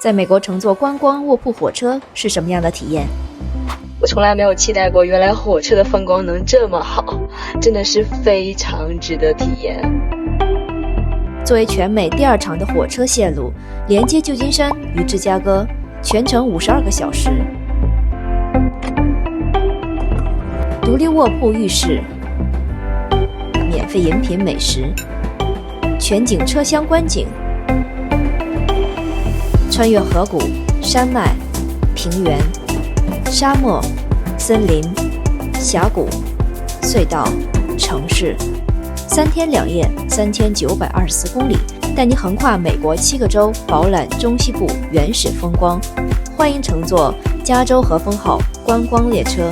在美国乘坐观光卧铺火车是什么样的体验？我从来没有期待过，原来火车的风光能这么好，真的是非常值得体验。作为全美第2长的火车线路，连接旧金山与芝加哥，全程52个小时。独立卧铺浴室，免费饮品美食，全景车厢观景，穿越河谷、山脉、平原、沙漠、森林、峡谷、隧道、城市，3天2夜，3924公里，带你横跨美国7个州，饱览中西部原始风光。欢迎乘坐加州和风号观光列车。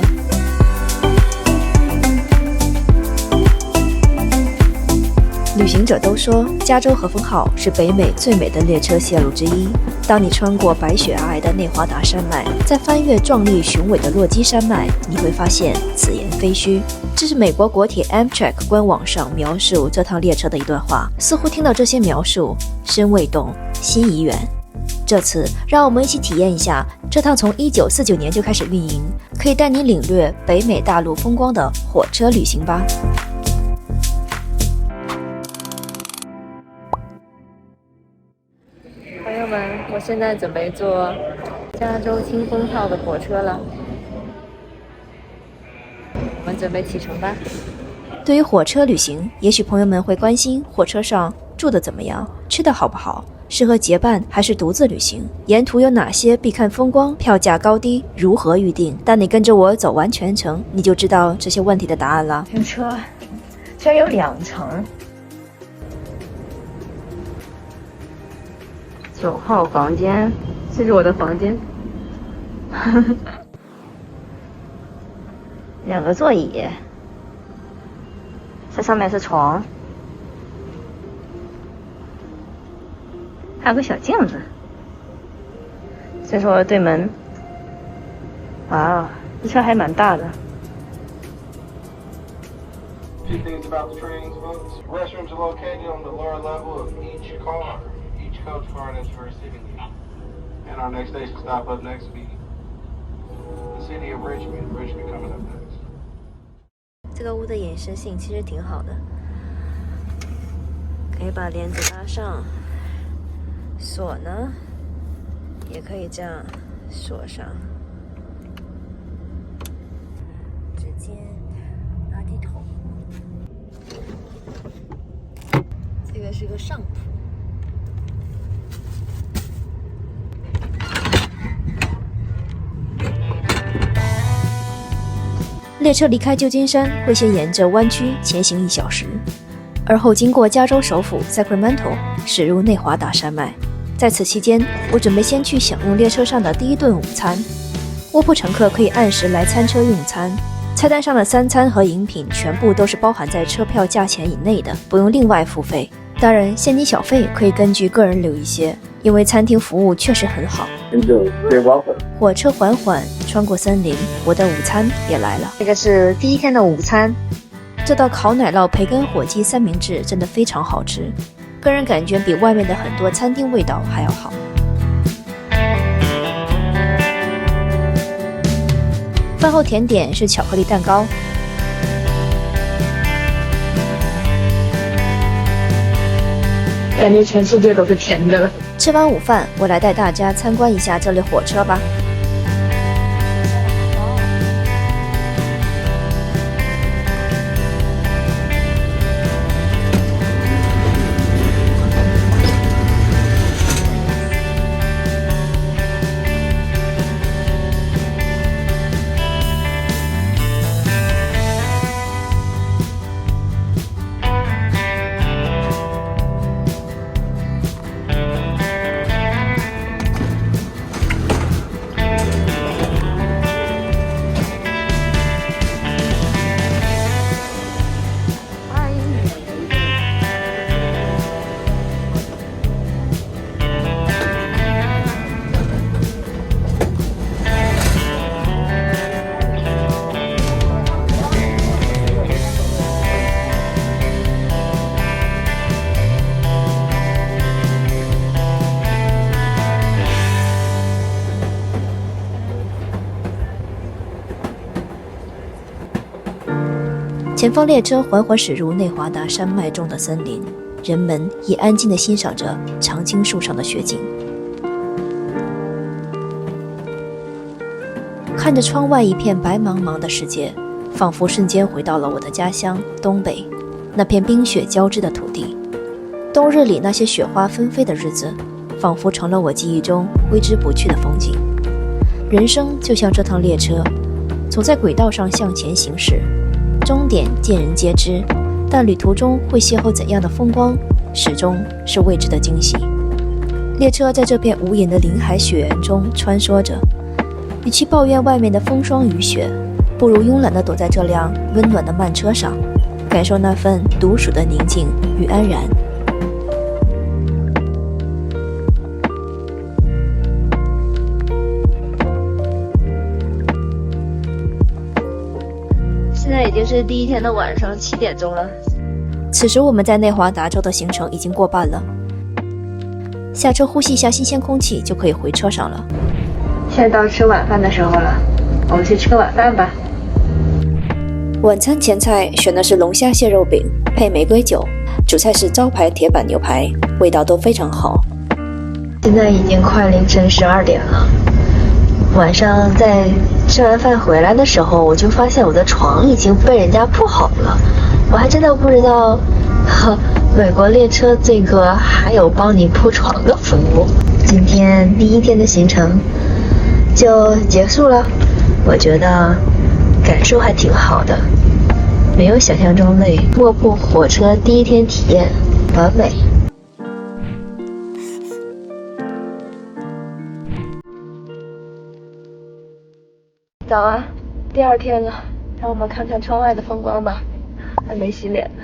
旅行者都说，加州和风号是北美最美的列车线路之一。当你穿过白雪皑皑的内华达山脉，再翻越壮丽雄伟的落基山脉，你会发现此言非虚。这是美国国铁 Amtrak 官网上描述这趟列车的一段话，似乎听到这些描述，身未动，心已远。这次，让我们一起体验一下这趟从1949年就开始运营，可以带你领略北美大陆风光的火车旅行吧。朋友们，我现在准备坐加州清风号的火车了，我们准备启程吧。对于火车旅行，也许朋友们会关心火车上住的怎么样，吃的好不好，适合结伴还是独自旅行，沿途有哪些必看风光，票价高低，如何预定。当你跟着我走完全程，你就知道这些问题的答案了。这车居然有2层，9号房间，这是我的房间。2个座椅，这上面是床，还有个小镜子。这是我的对门。哇，这车还蛮大的。Few things about the trains, folks. Restrooms are located on the lower level of each car. Each coach car is for receiving you. And our next station stop up next will be the city of Richmond. Richmond coming up next. 这个屋的隐身性其实挺好的，可以把帘子拉上，锁呢也可以这样锁上，直接垃圾桶。这个是个上铺。列车离开旧金山会先沿着湾区前行1小时，而后经过加州首府 Sacramento， 驶入内华达山脉。在此期间，我准备先去享用列车上的第一顿午餐。卧铺乘客可以按时来餐车用餐，菜单上的3餐和饮品全部都是包含在车票价钱以内的，不用另外付费。当然，现金小费可以根据个人留一些，因为餐厅服务确实很好。火车缓缓穿过森林，我的午餐也来了。这个是第1天的午餐，这道烤奶酪培根火鸡三明治真的非常好吃，个人感觉比外面的很多餐厅味道还要好。饭后甜点是巧克力蛋糕。感觉全世界都是甜的。吃完午饭，我来带大家参观一下这列火车吧。前方列车缓缓驶入内华达山脉中的森林，人们也安静地欣赏着常青树上的雪景。看着窗外一片白茫茫的世界，仿佛瞬间回到了我的家乡东北，那片冰雪交织的土地。冬日里那些雪花纷飞的日子，仿佛成了我记忆中挥之不去的风景。人生就像这趟列车，总在轨道上向前行驶，终点见仁皆知，但旅途中会邂逅怎样的风光，始终是未知的惊喜。列车在这片无垠的林海雪原中穿梭着，与其抱怨外面的风霜雨雪，不如慵懒地躲在这辆温暖的慢车上，感受那份独属的宁静与安然。现在已经是第一天的晚上7点钟了。此时我们在内华达州的行程已经过半了，下车呼吸一下新鲜空气就可以回车上了。现在到吃晚饭的时候了，我们去吃个晚饭吧。晚餐前菜选的是龙虾蟹肉饼配玫瑰酒，主菜是招牌铁板牛排，味道都非常好。现在已经快凌晨12点了。晚上在吃完饭回来的时候，我就发现我的床已经被人家铺好了。我还真的不知道，美国列车这个还有帮你铺床的服务。今天第一天的行程就结束了，我觉得感受还挺好的，没有想象中累。卧铺火车第一天体验完美。早啊，第二天了，让我们看看窗外的风光吧。还没洗脸呢。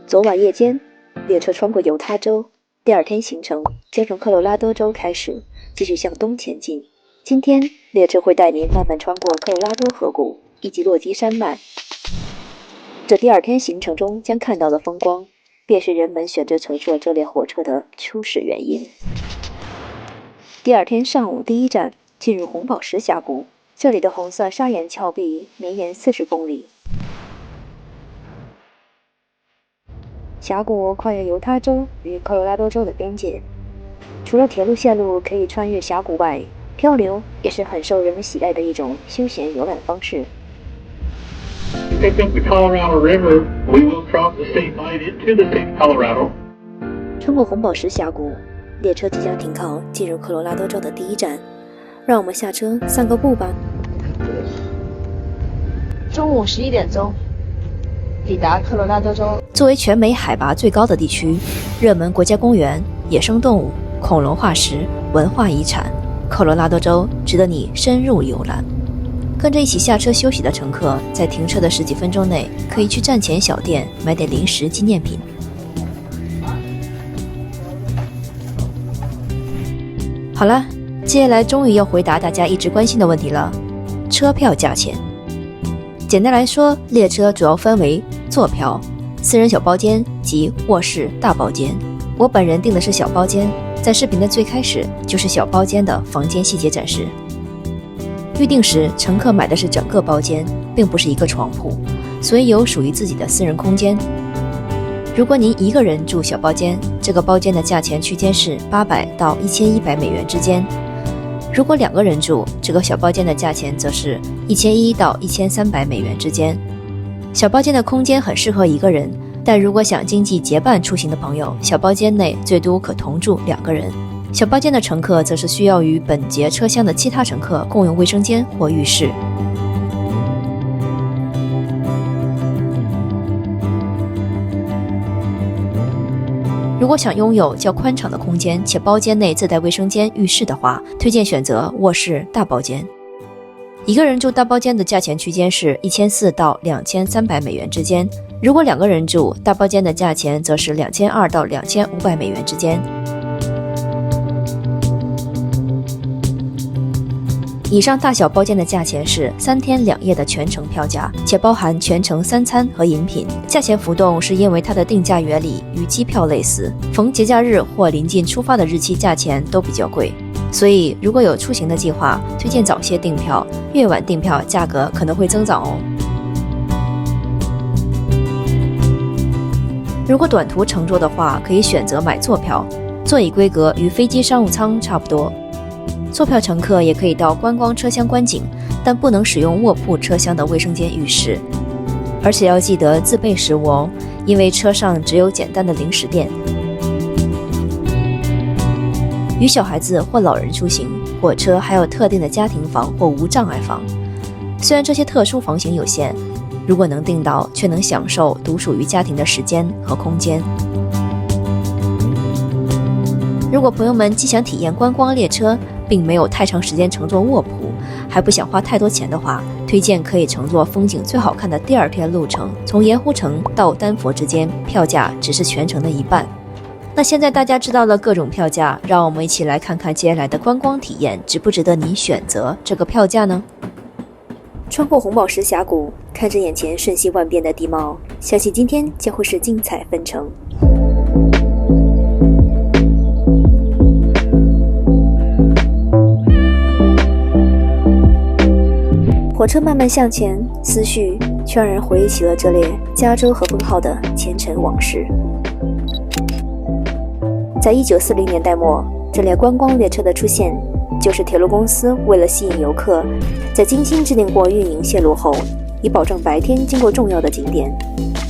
昨晚夜间，列车穿过犹他州，第二天行程将从科罗拉多州开始，继续向东前进。今天列车会带您慢慢穿过科罗拉多河谷以及落基山脉。这第二天行程中将看到的风光，便是人们选择乘坐这列火车的初始原因。第二天上午第一站进入红宝石峡谷，这里的红色砂岩峭壁绵延40公里。峡谷跨越犹他州与科罗拉多州的边界，除了铁路线路可以穿越峡谷外，漂流也是很受人们喜爱的一种休闲游览方式。穿过红宝石峡谷，列车即将停靠，进入科罗拉多州的第一站。让我们下车散个步吧。中午11点钟抵达科罗拉多州。作为全美海拔最高的地区，热门国家公园、野生动物、恐龙化石、文化遗产，科罗拉多州值得你深入游览。跟着一起下车休息的乘客，在停车的10几分钟内，可以去站前小店买点零食纪念品。好了，接下来终于要回答大家一直关心的问题了：车票价钱。简单来说，列车主要分为座票、私人小包间及卧室大包间。我本人订的是小包间，在视频的最开始就是小包间的房间细节展示。预定时，乘客买的是整个包间，并不是一个床铺，所以有属于自己的私人空间。如果您一个人住小包间，这个包间的价钱区间是800到1100美元之间；如果2个人住，这个小包间的价钱则是1100到1300美元之间。小包间的空间很适合一个人，但如果想经济结伴出行的朋友，小包间内最多可同住2个人。小包间的乘客则是需要与本节车厢的其他乘客共用卫生间或浴室。如果想拥有较宽敞的空间，且包间内自带卫生间、浴室的话，推荐选择卧室大包间。一个人住大包间的价钱区间是1400到2300美元之间，如果2个人住，大包间的价钱则是2200到2500美元之间。以上大小包间的价钱是3天2夜的全程票价，且包含全程3餐和饮品。价钱浮动是因为它的定价原理与机票类似，逢节假日或临近出发的日期价钱都比较贵。所以如果有出行的计划，推荐早些订票，越晚订票价格可能会增长哦。如果短途乘坐的话，可以选择买座票，座椅规格与飞机商务舱差不多。坐票乘客也可以到观光车厢观景，但不能使用卧铺车厢的卫生间浴室，而且要记得自备食物哦，因为车上只有简单的零食店。与小孩子或老人出行，火车还有特定的家庭房或无障碍房。虽然这些特殊房型有限，如果能订到，却能享受独属于家庭的时间和空间。如果朋友们既想体验观光列车，并没有太长时间乘坐卧铺，还不想花太多钱的话，推荐可以乘坐风景最好看的第2天路程，从盐湖城到丹佛之间，票价只是全程的一半。那现在大家知道了各种票价，让我们一起来看看接下来的观光体验值不值得你选择这个票价呢？穿过红宝石峡谷，看着眼前瞬息万变的地貌，相信今天将会是精彩纷呈。火车慢慢向前，思绪却让人回忆起了这列加州和风号的前尘往事。在1940年代末，这列观光列车的出现，就是铁路公司为了吸引游客，在精心制定过运营线路后，以保证白天经过重要的景点。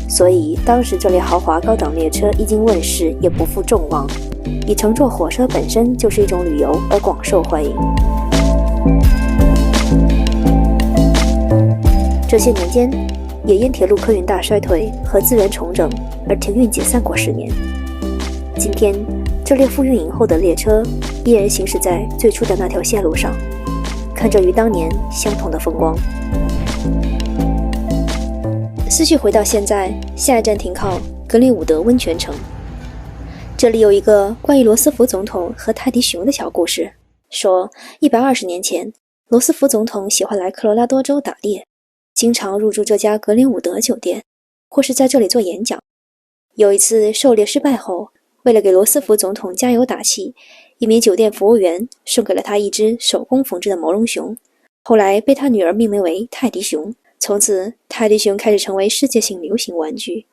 所以当时这列豪华高档列车一经问世，也不负众望，以乘坐火车本身就是一种旅游而广受欢迎。这些年间，也因铁路客运大衰退和资源重整而停运解散过10年。今天，这列复运营后的列车依然行驶在最初的那条线路上，看着与当年相同的风光。思绪回到现在，下一站停靠格林伍德温泉城。这里有一个关于罗斯福总统和泰迪熊的小故事，说120年前，罗斯福总统喜欢来科罗拉多州打猎，经常入住这家格林伍德酒店，或是在这里做演讲。有一次狩猎失败后，为了给罗斯福总统加油打气，一名酒店服务员送给了他一只手工缝制的毛绒熊，后来被他女儿命名为泰迪熊。从此，泰迪熊开始成为世界性流行玩具。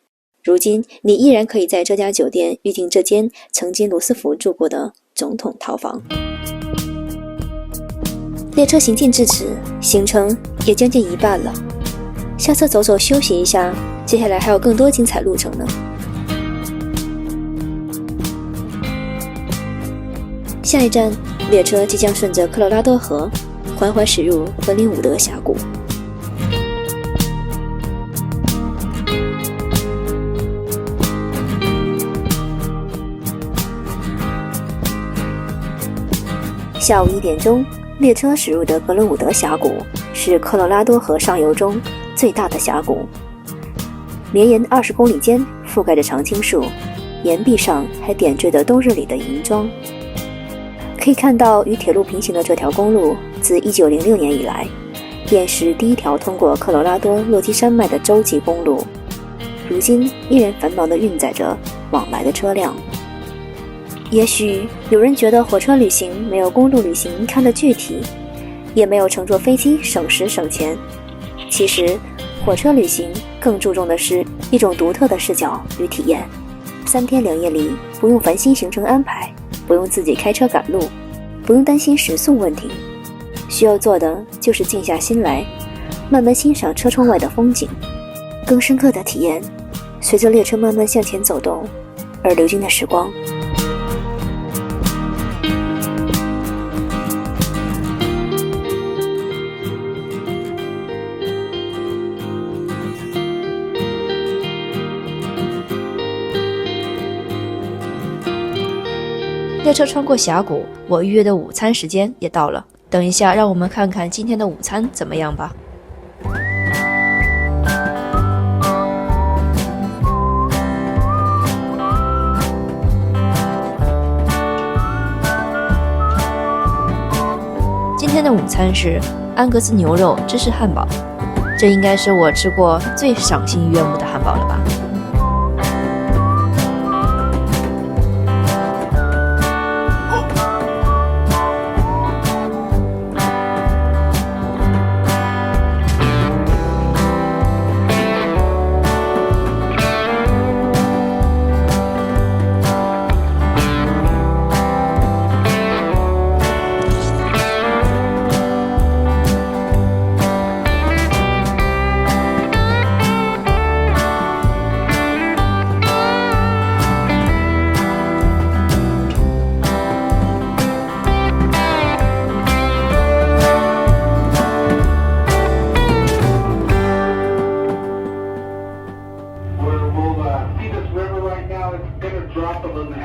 如今，你依然可以在这家酒店预订这间曾经罗斯福住过的总统套房。列车行进至此，行程也将近一半了。下车走走休息一下，接下来还有更多精彩路程呢。下一站，列车即将顺着科罗拉多河缓缓驶入格林伍德峡谷。下午1点钟，列车驶入的格林伍德峡谷是科罗拉多河上游中最大的峡谷，绵延20公里间覆盖着常青树，岩壁上还点缀着冬日里的银装。可以看到，与铁路平行的这条公路自1906年以来，便是第一条通过科罗拉多落基山脉的洲际公路，如今依然繁忙地运载着往来的车辆。也许有人觉得火车旅行没有公路旅行看得具体，也没有乘坐飞机省时省钱。其实，火车旅行更注重的是一种独特的视角与体验。3天2夜里，不用烦心行程安排，不用自己开车赶路，不用担心食宿问题，需要做的就是静下心来，慢慢欣赏车窗外的风景，更深刻的体验随着列车慢慢向前走动而流经的时光。列车穿过峡谷，我预约的午餐时间也到了。等一下，让我们看看今天的午餐怎么样吧。今天的午餐是安格斯牛肉芝士汉堡，这应该是我吃过最赏心悦目的汉堡了吧。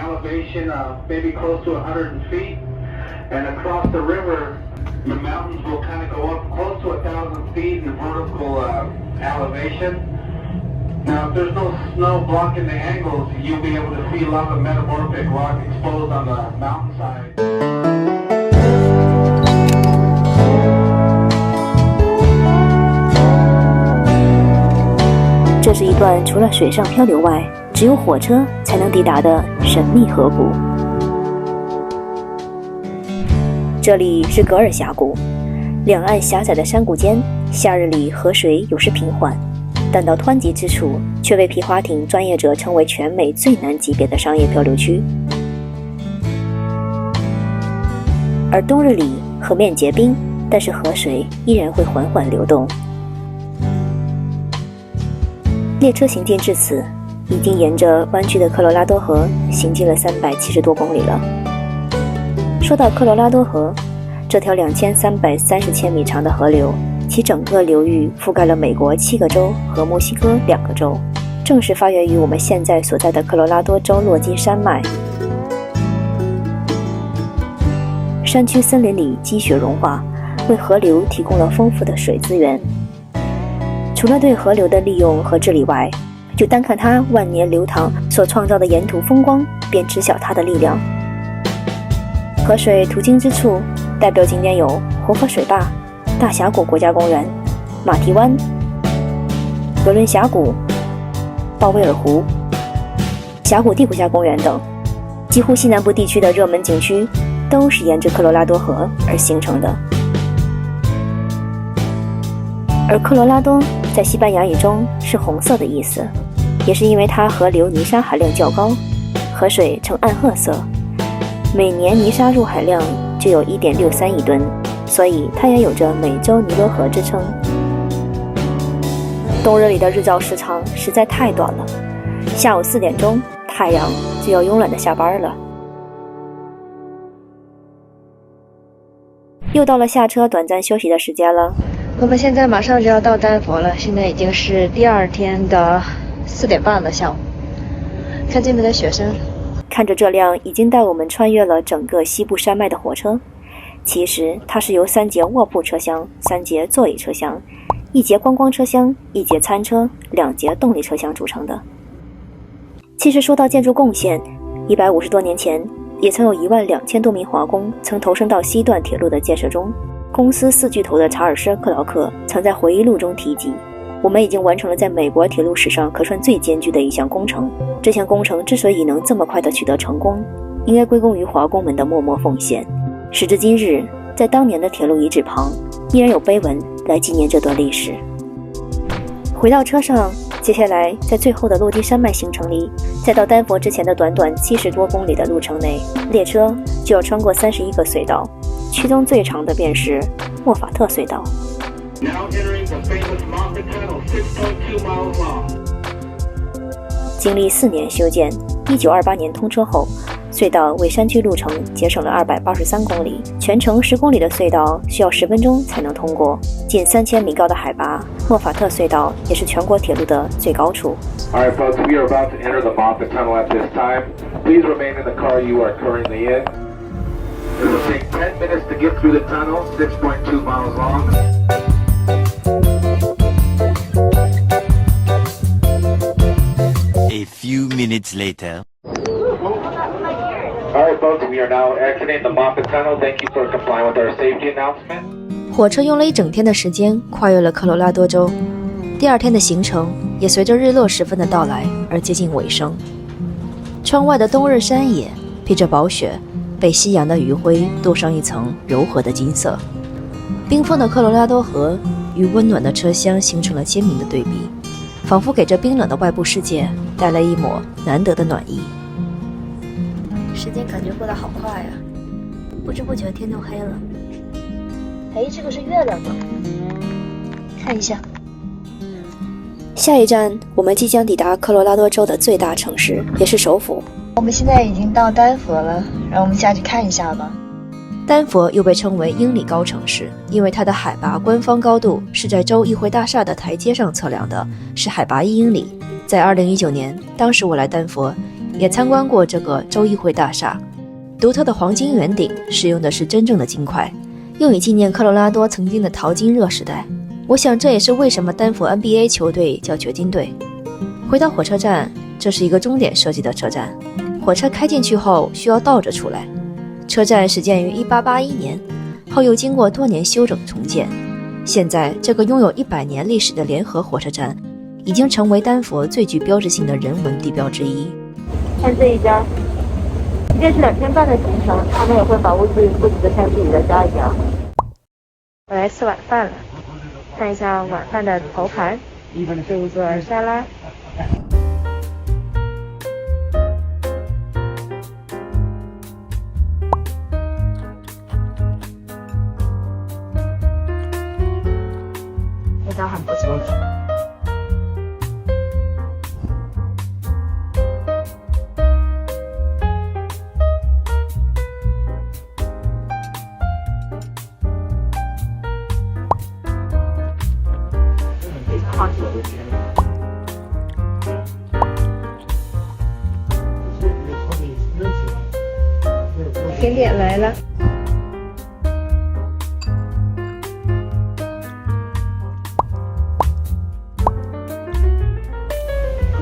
elevation maybe close to 100 feet, and across the river, the mountains will kind of go up close to 1,000 feet in vertical elevation. Now, if there's no snow blocking the angles, you'll be able to see a lot of metamorphic rock exposed on the mountainside. 这是一段除了水上漂流外，只有火车才能抵达的神秘河谷。这里是格尔峡谷，两岸狭窄的山谷间，夏日里河水有时平缓，但到湍急之处，却为皮划艇专业者称为全美最难级别的商业漂流区。而冬日里，河面结冰，但是河水依然会缓缓流动。列车行进至此，已经沿着弯曲的科罗拉多河行进了370多公里了。说到科罗拉多河，这条2330千米长的河流，其整个流域覆盖了美国7个州和墨西哥2个州，正是发源于我们现在所在的科罗拉多州落基山脉。山区森林里积雪融化，为河流提供了丰富的水资源。除了对河流的利用和治理外，就单看它万年流淌所创造的沿途风光，便知晓它的力量。河水途经之处，代表景点有活佛水坝、大峡谷国家公园、马蹄湾、格伦峡谷、鲍威尔湖、峡谷地国家公园等。几乎西南部地区的热门景区都是沿着科罗拉多河而形成的。而科罗拉多在西班牙语中是红色的意思，也是因为它河流泥沙含量较高，河水呈暗褐色，每年泥沙入海量就有 1.63 亿吨，所以它也有着美洲尼罗河之称。冬日里的日照时长实在太短了，下午4点钟太阳就要慵懒地下班了。又到了下车短暂休息的时间了。我们现在马上就要到丹佛了，现在已经是第2天的4点半的下午。看这边的雪山，看着这辆已经带我们穿越了整个西部山脉的火车，其实它是由3节卧铺车厢、3节座椅车厢、1节观光车厢、1节餐车、2节动力车厢组成的。其实说到建筑贡献，150多年前也曾有12000多名华工曾投身到西段铁路的建设中。公司4巨头的查尔斯·克劳克曾在回忆录中提及，我们已经完成了在美国铁路史上可算最艰巨的一项工程。这项工程之所以能这么快地取得成功，应该归功于华工们的默默奉献。时至今日，在当年的铁路遗址旁，依然有碑文来纪念这段历史。回到车上，接下来在最后的落基山脉行程里，再到丹佛之前的短短70多公里的路程内，列车就要穿过31个隧道，其中最长的便是莫法特隧道。经历4年修建，1928年通车后，隧道为山区路程节省了283公里，全程10公里的隧道需要10分钟才能通过。近3000米高的海拔，莫法特隧道也是全国铁路的最高处。Alright, folks, we are about to enter the Moffat Tunnel at this time. Please remain in the car you are currently in. It will take 10 minutes to get through the tunnel, 6.2 miles long. A few minutes later. Alright, folks, we are now exiting the Moffat Tunnel. Thank you for complying with our safety announcement. 火车用了1整天的时间跨越了科罗拉多州，第2天的行程也随着日落时分的到来而接近尾声。窗外的冬日山野披着薄雪，被夕阳的余晖镀上一层柔和的金色。冰封的科罗拉多河与温暖的车厢形成了鲜明的对比，仿佛给这冰冷的外部世界带来一抹难得的暖意。时间感觉过得好快啊，不知不觉天都黑了。哎，这个是月亮吗？看一下。下一站，我们即将抵达科罗拉多州的最大城市，也是首府。我们现在已经到丹佛了，让我们下去看一下吧。丹佛又被称为英里高城市，因为它的海拔官方高度是在州议会大厦的台阶上测量的，是海拔1英里。在2019年，当时我来丹佛，也参观过这个州议会大厦。独特的黄金圆顶使用的是真正的金块，用以纪念科罗拉多曾经的淘金热时代。我想这也是为什么丹佛 NBA 球队叫掘金队。回到火车站，这是一个钟点设计的车站，火车开进去后需要倒着出来。车站始建于1881年，后又经过多年修整重建。现在这个拥有100年历史的联合火车站已经成为丹佛最具标志性的人文地标之一。看这一家，即便是2天半的行程，他们也会把屋子布置得像自己的家一样。我来吃晚饭了，看一下晚饭的头盘，这一个沙拉。味道很不错。好吃。甜点来了。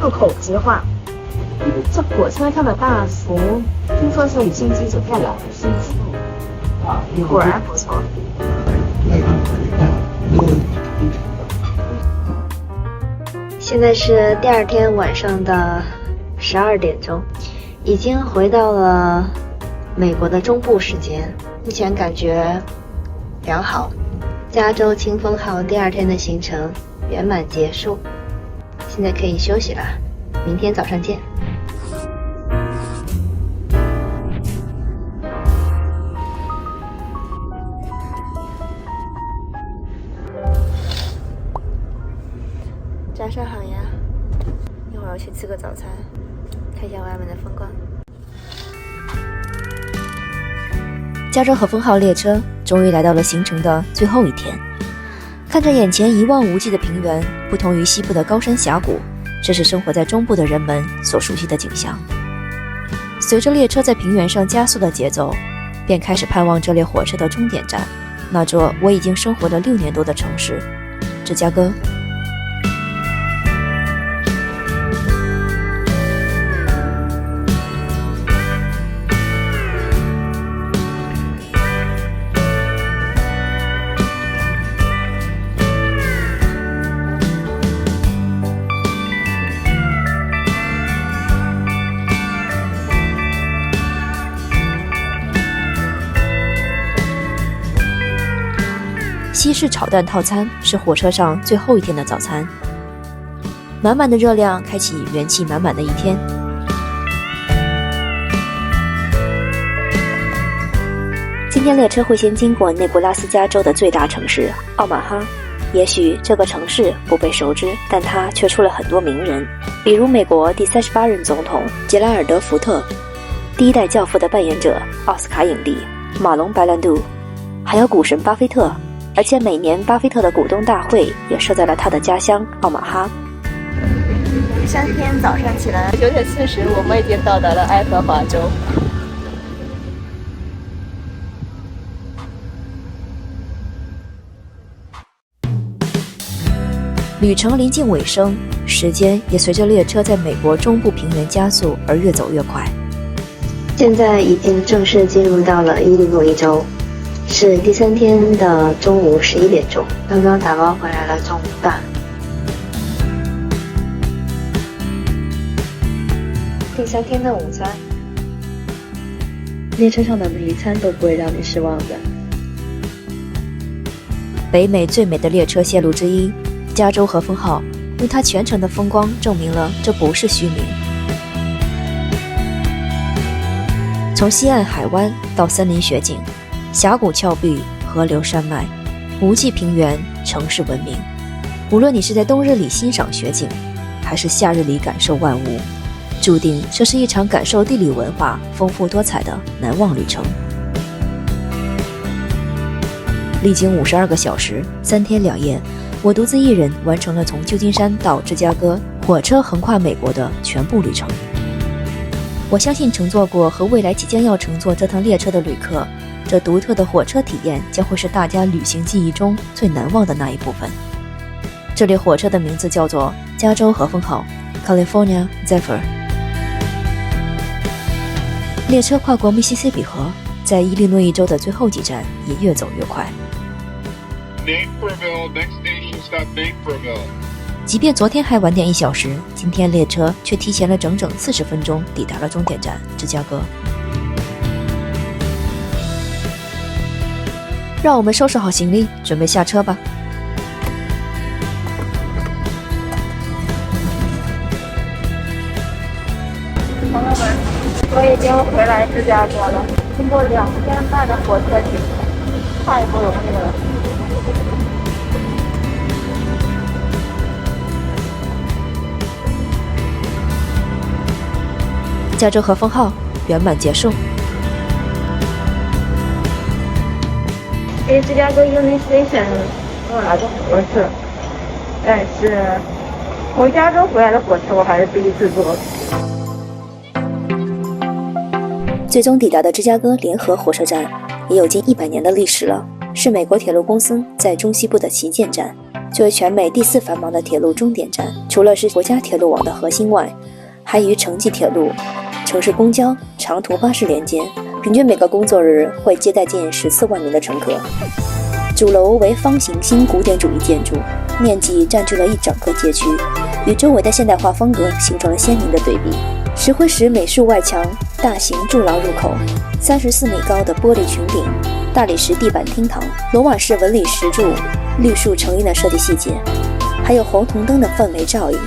入口即化，这火车上的大厨听说是5星级酒店的星级，果然不错。现在是第2天晚上的12点钟，已经回到了美国的中部时间，目前感觉良好。加州清风号第2天的行程圆满结束。现在可以休息了，明天早上见。早上好呀，一会儿我去吃个早餐，看一下外面的风光。加州和风号列车终于来到了行程的最后一天。看着眼前一望无际的平原，不同于西部的高山峡谷，这是生活在中部的人们所熟悉的景象。随着列车在平原上加速的节奏，便开始盼望这列火车的终点站，那座我已经生活了6年多的城市——芝加哥。西式炒蛋套餐是火车上最后一天的早餐，满满的热量开启元气满满的一天。今天列车会先经过内布拉斯加州的最大城市奥马哈。也许这个城市不被熟知，但它却出了很多名人，比如美国第38任总统杰拉尔德·福特，第1代教父的扮演者奥斯卡影帝马龙·白兰度，还有股神巴菲特。而且每年巴菲特的股东大会也设在了他的家乡奥马哈。第3天早上起来9点40，我们已经到达了爱荷华州。旅程临近尾声，时间也随着列车在美国中部平原加速而越走越快。现在已经正式进入到了伊利诺伊州。是第3天的中午11点钟，刚刚打包回来了中午饭。第3天的午餐，列车上的每一餐都不会让你失望的。北美最美的列车线路之一，加州和风号用它全程的风光证明了这不是虚名。从西岸海湾到森林雪景，峡谷峭壁，河流山脉，无际平原，城市文明。无论你是在冬日里欣赏雪景，还是夏日里感受万物，注定这是一场感受地理文化丰富多彩的难忘旅程。历经52个小时，3天2夜，我独自一人完成了从旧金山到芝加哥火车横跨美国的全部旅程。我相信乘坐过和未来即将要乘坐这趟列车的旅客，这独特的火车体验将会是大家旅行记忆中最难忘的那一部分。这列火车的名字叫做加州和风号 （California Zephyr）。列车跨过密西西比河，在伊利诺伊州的最后几站也越走越快。Naperville, next station stop Naperville. 即便昨天还晚点1小时，今天列车却提前了整整40分钟抵达了终点站芝加哥。让我们收拾好行李，准备下车吧。朋友们，我已经回来芝加哥了，经过2天半的火车行程，太不容易了。加州和风号圆满结束。离芝加哥 Union Station 有来过很多次，但是从加州回来的火车我还是第一次坐。最终抵达的芝加哥联合火车站也有近100年的历史了，是美国铁路公司在中西部的旗舰站。作为全美第4繁忙的铁路终点站，除了是国家铁路网的核心外，还与城际铁路、城市公交、长途巴士连接，平均每个工作日会接待近14万名的乘客。主楼为方形新古典主义建筑，面积占据了一整个街区，与周围的现代化风格形成了鲜明的对比。石灰石美术外墙、大型柱廊入口、34米高的玻璃穹顶、大理石地板厅堂、罗马式纹理石柱、绿树成荫的设计细节，还有红铜灯的氛围照应，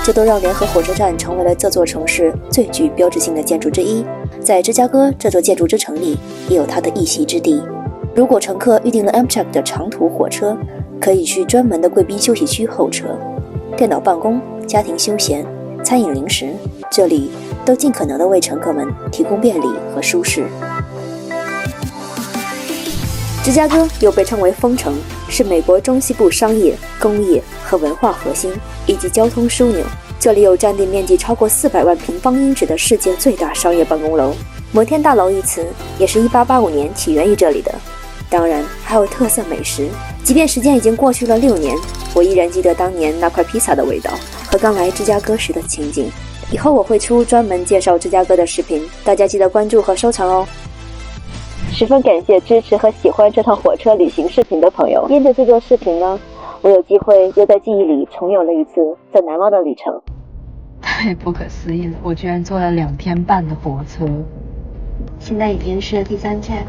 这都让联合火车站成为了这座城市最具标志性的建筑之一。在芝加哥这座建筑之城里，也有它的一席之地。如果乘客预订了 Amtrak 的长途火车，可以去专门的贵宾休息区候车。电脑办公、家庭休闲、餐饮零食，这里都尽可能的为乘客们提供便利和舒适。芝加哥又被称为风城，是美国中西部商业、工业和文化核心，以及交通枢纽。这里有占地面积超过400万平方英尺的世界最大商业办公楼。摩天大楼一词也是1885年起源于这里的。当然还有特色美食，即便时间已经过去了6年，我依然记得当年那块披萨的味道和刚来芝加哥时的情景。以后我会出专门介绍芝加哥的视频，大家记得关注和收藏哦。十分感谢支持和喜欢这趟火车旅行视频的朋友，因着这段视频呢，我有机会又在记忆里重有了一次这难忘的旅程。太不可思议了，我居然坐了2天半的火车，现在已经是第3站，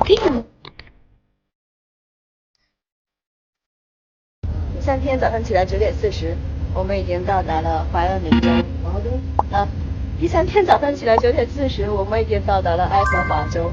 第3天早上起来9点40，我们已经到达了怀俄明州。第3天早上起来9点40，我们已经到达了爱荷华州。